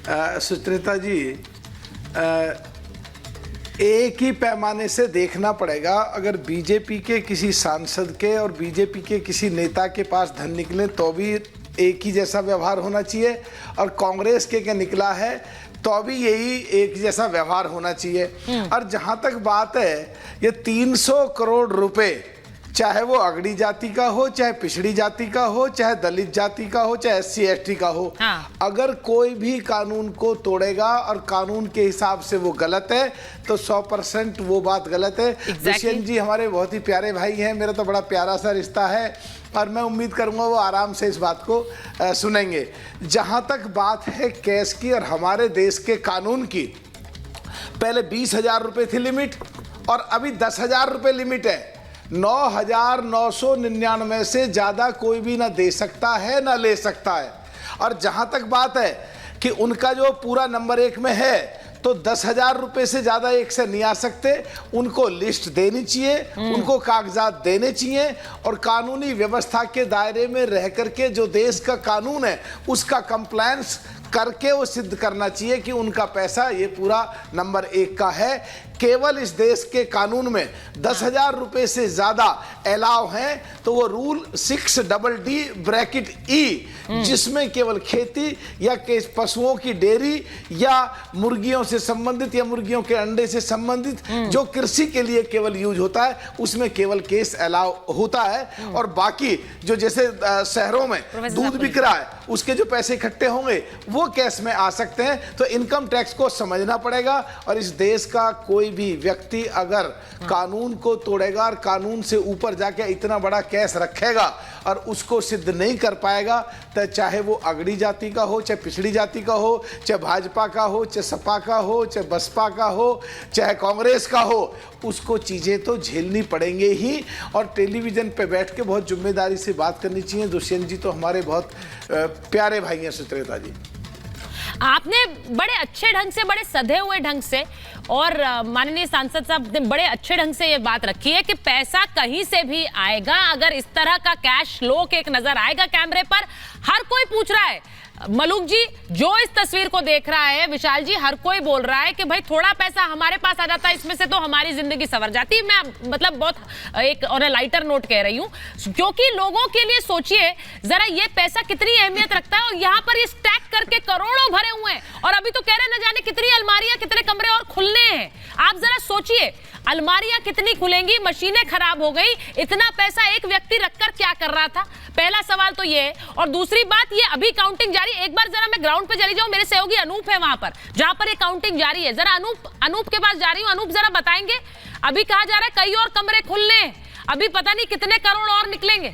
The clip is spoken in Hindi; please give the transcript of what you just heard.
सुचरिता जी, एक ही पैमाने से देखना पड़ेगा। अगर बीजेपी के किसी सांसद के और बीजेपी के किसी नेता के पास धन निकले तो भी एक ही जैसा व्यवहार होना चाहिए, और कांग्रेस के निकला है तो भी यही एक जैसा व्यवहार होना चाहिए। और जहां तक बात है ये 300 करोड़ रुपए, चाहे वो अगड़ी जाति का हो, चाहे पिछड़ी जाति का हो, चाहे दलित जाति का हो, चाहे SC ST का हो, अगर कोई भी कानून को तोड़ेगा और कानून के हिसाब से वो गलत है तो 100% वो बात गलत है। दुष्यंत जी हमारे बहुत ही प्यारे भाई हैं, मेरा तो बड़ा प्यारा सा रिश्ता है और मैं उम्मीद करूंगा वो आराम से इस बात को सुनेंगे। जहां तक बात है केस की और हमारे देश के कानून की, पहले 20,000 रुपए थी लिमिट और अभी 10,000 रुपए लिमिट है। 9,999 से ज्यादा कोई भी ना दे सकता है ना ले सकता है। और जहां तक बात है कि उनका जो पूरा नंबर 1 में है तो 10,000 रुपए से ज्यादा एक से नहीं आ सकते, उनको लिस्ट देनी चाहिए, उनको कागजात देने चाहिए और कानूनी व्यवस्था के दायरे में रह करके जो देश का कानून है उसका कंप्लायंस करके वो सिद्ध करना चाहिए कि उनका पैसा ये पूरा नंबर 1 का है। केवल इस देश के कानून में 10,000 रुपए से ज्यादा अलाउ हैं तो वो रूल 6DD(E), जिसमें केवल खेती या पशुओं की डेयरी या मुर्गियों से संबंधित या मुर्गियों के अंडे से संबंधित जो कृषि के लिए केवल यूज होता है उसमें केवल केस अलाउ होता है। और बाकी जो जैसे शहरों में दूध बिक रहा है उसके जो पैसे इकट्ठे होंगे वो केस में आ सकते हैं। तो इनकम टैक्स को समझना पड़ेगा और इस देश का कोई भी व्यक्ति अगर कानून को तोड़ेगा और कानून से ऊपर जाके इतना बड़ा केस रखेगा और उसको सिद्ध नहीं कर पाएगा तो चाहे वो अगड़ी जाति का हो, चाहे पिछड़ी जाति का हो, चाहे भाजपा का हो, चाहे सपा का हो, चाहे बसपा का हो, चाहे कांग्रेस का हो, उसको चीजें तो झेलनी पड़ेंगे ही। और टेलीविजन पे बैठ के बहुत जिम्मेदारी से बात करनी चाहिए। दुष्यंत जी तो हमारे बहुत प्यारे भाई हैं। सुचरिता जी, आपने बड़े अच्छे ढंग से, बड़े सधे हुए ढंग से और माननीय सांसद साहब ने बड़े अच्छे ढंग से ये बात रखी है कि पैसा कहीं से भी आएगा। अगर इस तरह का कैश लोक एक नजर आएगा कैमरे पर, हर कोई पूछ रहा है, मलूक जी जो इस तस्वीर को देख रहा है, विशाल जी, हर कोई बोल रहा है कि भाई थोड़ा पैसा हमारे पास आ जाता है इसमें से तो हमारी जिंदगी संवर जाती। मैं मतलब बहुत एक और लाइटर नोट कह रही हूं क्योंकि लोगों के लिए सोचिए जरा ये पैसा कितनी अहमियत रखता है। और यहाँ पर ये स्टैक करके करोड़ों भरे हुए हैं और अभी तो कह रहे हैं न जाने कितनी अलमारियां, कितने कमरे और खुलने हैं। आप जरा सोचिए अलमारियां कितनी खुलेंगी, मशीनें खराब हो गई, इतना पैसा एक व्यक्ति रखकर क्या कर रहा था? पहला सवाल तो ये है। और दूसरी बात, ये अभी काउंटिंग जारी, एक बार जरा मैं ग्राउंड पे चली जाऊं, मेरे सहयोगी अनूप है वहां पर जहां पर ये काउंटिंग जारी है। जरा अनूप के पास जा रही हूं। अनूप जरा बताएंगे, अभी कहा जा रहा है कई और कमरे खुलने, अभी पता नहीं कितने करोड़ और निकलेंगे।